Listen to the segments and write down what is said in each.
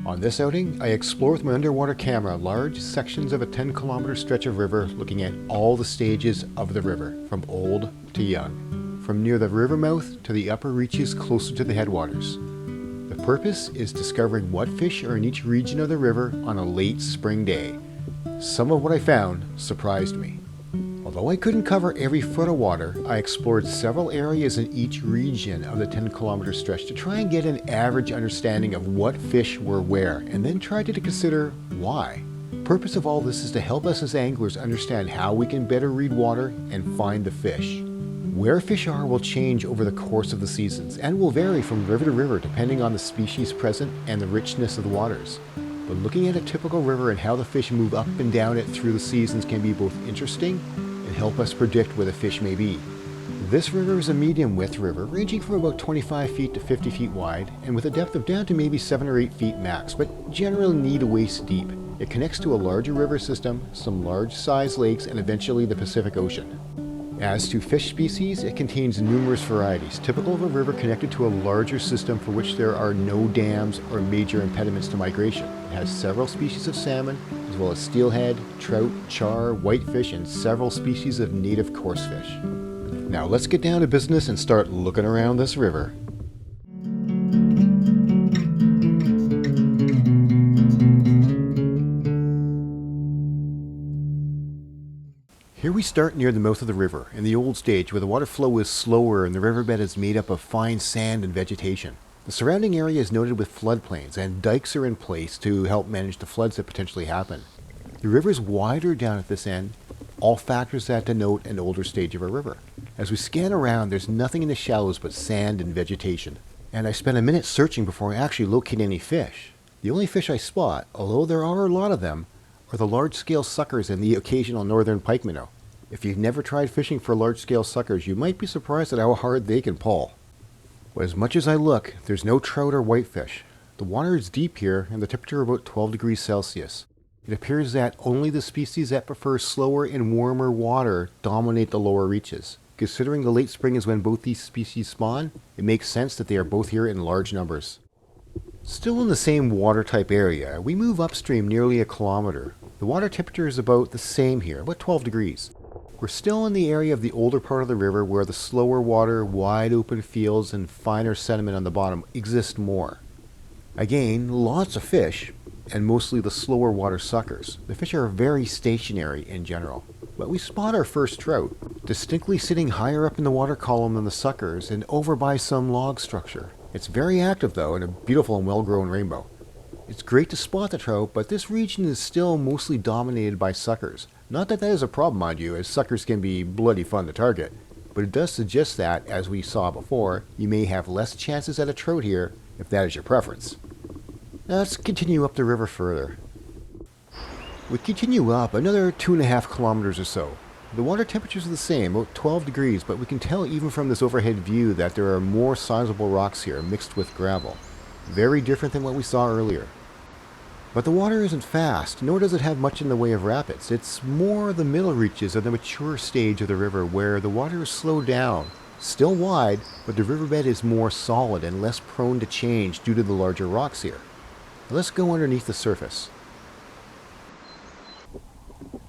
On this outing, I explore with my underwater camera large sections of a 10-kilometer stretch of river, looking at all the stages of the river, from old to young, from near the river mouth to the upper reaches closer to the headwaters. The purpose is discovering what fish are in each region of the river on a late spring day. Some of what I found surprised me. Although I couldn't cover every foot of water, I explored several areas in each region of the 10-kilometer stretch to try and get an average understanding of what fish were where, and then tried to consider why. The purpose of all this is to help us as anglers understand how we can better read water and find the fish. Where fish are will change over the course of the seasons, and will vary from river to river depending on the species present and the richness of the waters. But looking at a typical river and how the fish move up and down it through the seasons can be both interesting and help us predict where the fish may be. This river is a medium width river, ranging from about 25 feet to 50 feet wide, and with a depth of down to maybe 7 or 8 feet max, but generally knee to waist deep. It connects to a larger river system, some large sized lakes, and eventually the Pacific Ocean. As to fish species, it contains numerous varieties, typical of a river connected to a larger system for which there are no dams or major impediments to migration. It has several species of salmon, as well as steelhead, trout, char, whitefish, and several species of native coarse fish. Now let's get down to business and start looking around this river. Here we start near the mouth of the river, in the old stage where the water flow is slower and the riverbed is made up of fine sand and vegetation. The surrounding area is noted with floodplains, and dikes are in place to help manage the floods that potentially happen. The river is wider down at this end, all factors that denote an older stage of a river. As we scan around, there's nothing in the shallows but sand and vegetation, and I spent a minute searching before I actually locate any fish. The only fish I spot, although there are a lot of them, are the large-scale suckers and the occasional northern pike minnow. If you've never tried fishing for large-scale suckers, you might be surprised at how hard they can pull. But as much as I look, there's no trout or whitefish. The water is deep here, and the temperature about 12 degrees Celsius. It appears that only the species that prefer slower and warmer water dominate the lower reaches. Considering the late spring is when both these species spawn, it makes sense that they are both here in large numbers. Still in the same water type area, we move upstream nearly a kilometer. The water temperature is about the same here, about 12 degrees. We're still in the area of the older part of the river where the slower water, wide open fields, and finer sediment on the bottom exist more. Again, lots of fish, and mostly the slower water suckers. The fish are very stationary in general. But we spot our first trout, distinctly sitting higher up in the water column than the suckers and over by some log structure. It's very active though, and a beautiful and well-grown rainbow. It's great to spot the trout, but this region is still mostly dominated by suckers. Not that that is a problem, mind you, as suckers can be bloody fun to target, but it does suggest that, as we saw before, you may have less chances at a trout here if that is your preference. Now let's continue up the river further. We continue up another 2.5 kilometers or so. The water temperatures are the same, about 12 degrees, but we can tell even from this overhead view that there are more sizable rocks here mixed with gravel. Very different than what we saw earlier. But the water isn't fast, nor does it have much in the way of rapids. It's more the middle reaches of the mature stage of the river where the water is slowed down. Still wide, but the riverbed is more solid and less prone to change due to the larger rocks here. Let's go underneath the surface.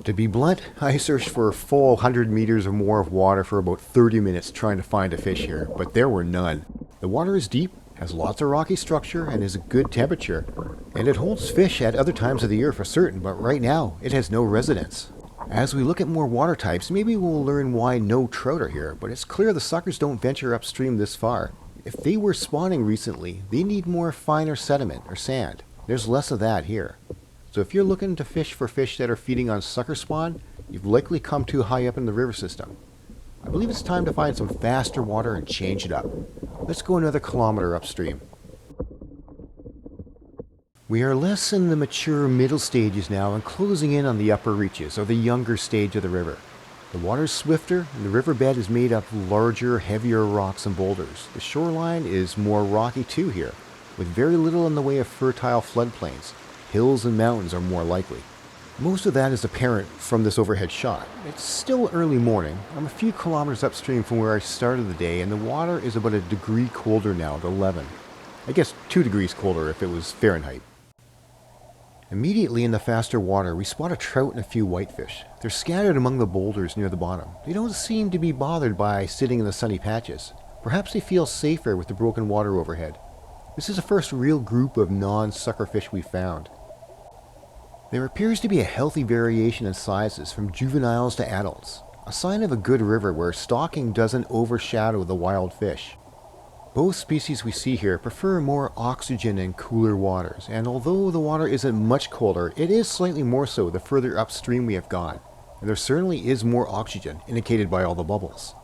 To be blunt, I searched for a full 100 meters or more of water for about 30 minutes trying to find a fish here, but there were none. The water is deep, has lots of rocky structure, and is a good temperature. And it holds fish at other times of the year for certain, but right now it has no residents. As we look at more water types, maybe we'll learn why no trout are here, but it's clear the suckers don't venture upstream this far. If they were spawning recently, they need more finer sediment or sand. There's less of that here. So if you're looking to fish for fish that are feeding on sucker spawn, you've likely come too high up in the river system. I believe it's time to find some faster water and change it up. Let's go another kilometer upstream. We are less in the mature middle stages now and closing in on the upper reaches, or the younger stage of the river. The water is swifter, and the riverbed is made of larger, heavier rocks and boulders. The shoreline is more rocky too here, with very little in the way of fertile floodplains. Hills and mountains are more likely. Most of that is apparent from this overhead shot. It's still early morning. I'm a few kilometers upstream from where I started the day, and the water is about a degree colder now at 11. I guess 2 degrees colder if it was Fahrenheit. Immediately in the faster water, we spot a trout and a few whitefish. They're scattered among the boulders near the bottom. They don't seem to be bothered by sitting in the sunny patches. Perhaps they feel safer with the broken water overhead. This is the first real group of non-sucker fish we've found. There appears to be a healthy variation in sizes from juveniles to adults, a sign of a good river where stocking doesn't overshadow the wild fish. Both species we see here prefer more oxygen and cooler waters, and although the water isn't much colder, it is slightly more so the further upstream we have gone, and there certainly is more oxygen, indicated by all the bubbles.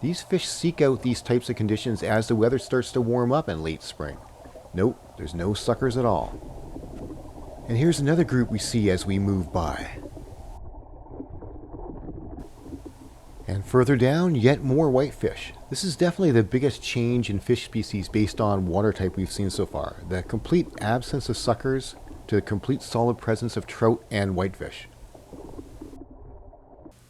These fish seek out these types of conditions as the weather starts to warm up in late spring. Nope, there's no suckers at all. And here's another group we see as we move by. And further down, yet more whitefish. This is definitely the biggest change in fish species based on water type we've seen so far. The complete absence of suckers to the complete solid presence of trout and whitefish.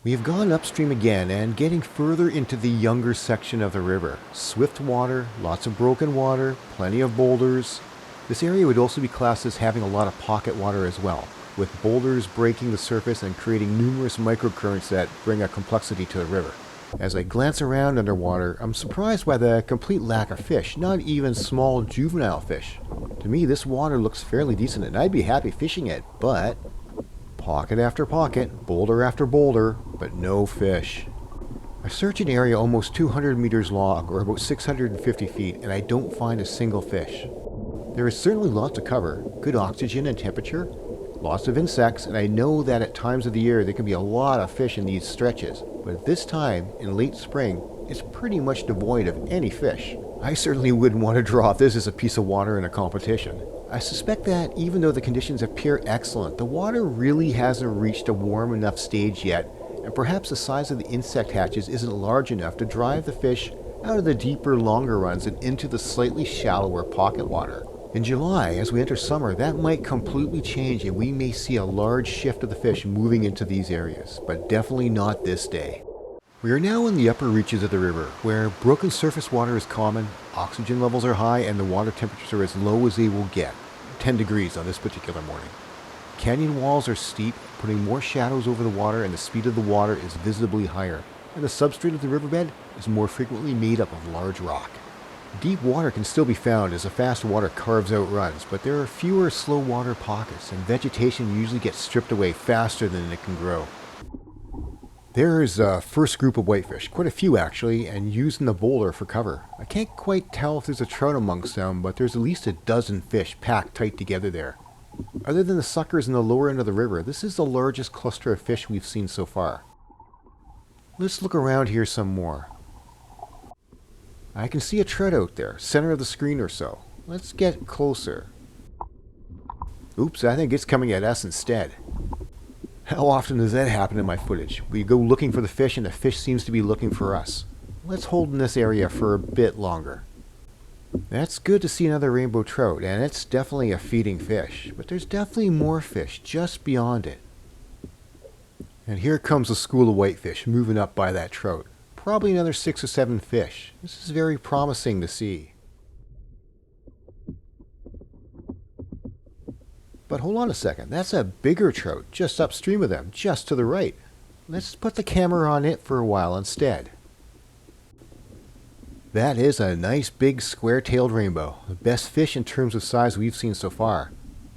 We have gone upstream again and getting further into the younger section of the river. Swift water, lots of broken water, plenty of boulders. This area would also be classed as having a lot of pocket water as well, with boulders breaking the surface and creating numerous microcurrents that bring a complexity to the river. As I glance around underwater, I'm surprised by the complete lack of fish, not even small juvenile fish. To me, this water looks fairly decent and I'd be happy fishing it, but pocket after pocket, boulder after boulder, but no fish. I search an area almost 200 meters long, or about 650 feet, and I don't find a single fish. There is certainly lots to cover, good oxygen and temperature, lots of insects, and I know that at times of the year there can be a lot of fish in these stretches, but at this time, in late spring, it's pretty much devoid of any fish. I certainly wouldn't want to draw this as a piece of water in a competition. I suspect that even though the conditions appear excellent, the water really hasn't reached a warm enough stage yet, and perhaps the size of the insect hatches isn't large enough to drive the fish out of the deeper, longer runs and into the slightly shallower pocket water. In July, as we enter summer, that might completely change and we may see a large shift of the fish moving into these areas, but definitely not this day. We are now in the upper reaches of the river, where broken surface water is common, oxygen levels are high, and the water temperatures are as low as they will get, 10 degrees on this particular morning. Canyon walls are steep, putting more shadows over the water, and the speed of the water is visibly higher, and the substrate of the riverbed is more frequently made up of large rock. Deep water can still be found as the fast water carves out runs, but there are fewer slow water pockets, and vegetation usually gets stripped away faster than it can grow. There is a first group of whitefish, quite a few actually, and using the boulder for cover. I can't quite tell if there's a trout amongst them, but there's at least a dozen fish packed tight together there. Other than the suckers in the lower end of the river, this is the largest cluster of fish we've seen so far. Let's look around here some more. I can see a trout out there, center of the screen or so. Let's get closer. Oops, I think it's coming at us instead. How often does that happen in my footage? We go looking for the fish and the fish seems to be looking for us. Let's hold in this area for a bit longer. That's good to see another rainbow trout, and it's definitely a feeding fish, but there's definitely more fish just beyond it. And here comes a school of whitefish moving up by that trout. Probably another 6 or 7 fish. This is very promising to see. But hold on a second, that's a bigger trout just upstream of them, just to the right. Let's put the camera on it for a while instead. That is a nice big square-tailed rainbow, the best fish in terms of size we've seen so far.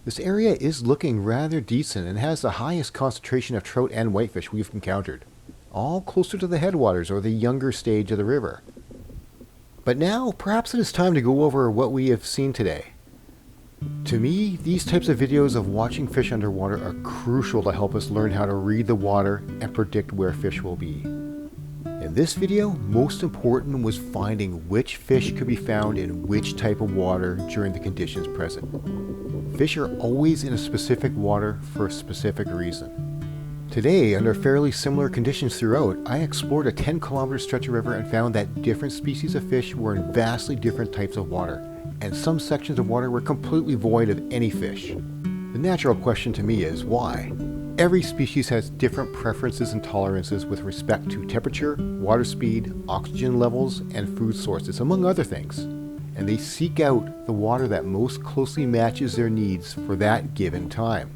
This area is looking rather decent and has the highest concentration of trout and whitefish we've encountered, all closer to the headwaters or the younger stage of the river. But now, perhaps it is time to go over what we have seen today. To me, these types of videos of watching fish underwater are crucial to help us learn how to read the water and predict where fish will be. In this video, most important was finding which fish could be found in which type of water during the conditions present. Fish are always in a specific water for a specific reason. Today, under fairly similar conditions throughout, I explored a 10-kilometer stretch of river and found that different species of fish were in vastly different types of water, and some sections of water were completely void of any fish. The natural question to me is, why? Every species has different preferences and tolerances with respect to temperature, water speed, oxygen levels, and food sources, among other things. and they seek out the water that most closely matches their needs for that given time.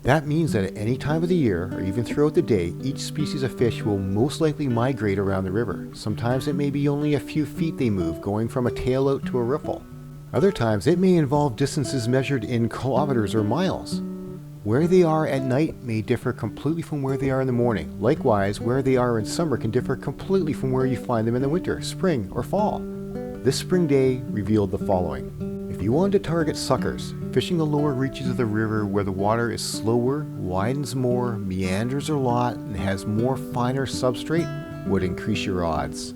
That means that at any time of the year, or even throughout the day, each species of fish will most likely migrate around the river. Sometimes it may be only a few feet they move, going from a tail out to a riffle. Other times it may involve distances measured in kilometers or miles. Where they are at night may differ completely from where they are in the morning. Likewise, where they are in summer can differ completely from where you find them in the winter, spring, or fall. This spring day revealed the following. If you wanted to target suckers, fishing the lower reaches of the river where the water is slower, widens more, meanders a lot, and has more finer substrate would increase your odds.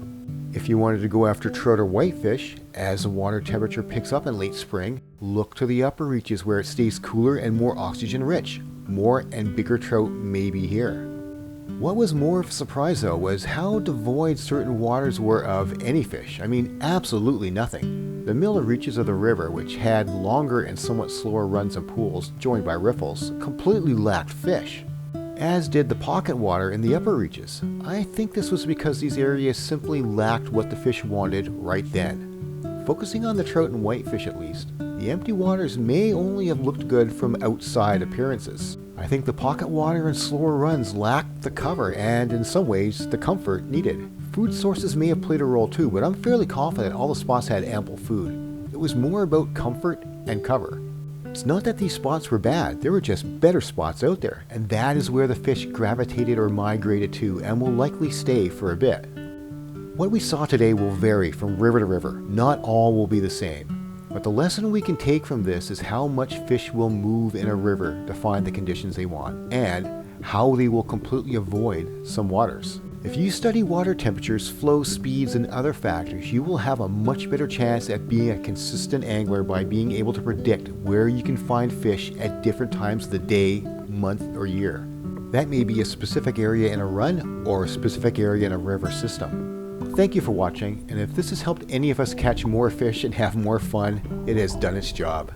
If you wanted to go after trout or whitefish, as the water temperature picks up in late spring, look to the upper reaches where it stays cooler and more oxygen rich. More and bigger trout may be here. What was more of a surprise though was how devoid certain waters were of any fish. I mean, absolutely nothing. The middle reaches of the river, which had longer and somewhat slower runs and pools, joined by riffles, completely lacked fish, as did the pocket water in the upper reaches. I think this was because these areas simply lacked what the fish wanted right then. Focusing on the trout and whitefish at least, the empty waters may only have looked good from outside appearances. I think the pocket water and slower runs lacked the cover and, in some ways, the comfort needed. Food sources may have played a role too, but I'm fairly confident all the spots had ample food. It was more about comfort and cover. It's not that these spots were bad, there were just better spots out there, and that is where the fish gravitated or migrated to and will likely stay for a bit. What we saw today will vary from river to river, not all will be the same. But the lesson we can take from this is how much fish will move in a river to find the conditions they want, and how they will completely avoid some waters. If you study water temperatures, flow speeds, and other factors, you will have a much better chance at being a consistent angler by being able to predict where you can find fish at different times of the day, month, or year. That may be a specific area in a run or a specific area in a river system. Thank you for watching, and if this has helped any of us catch more fish and have more fun, it has done its job.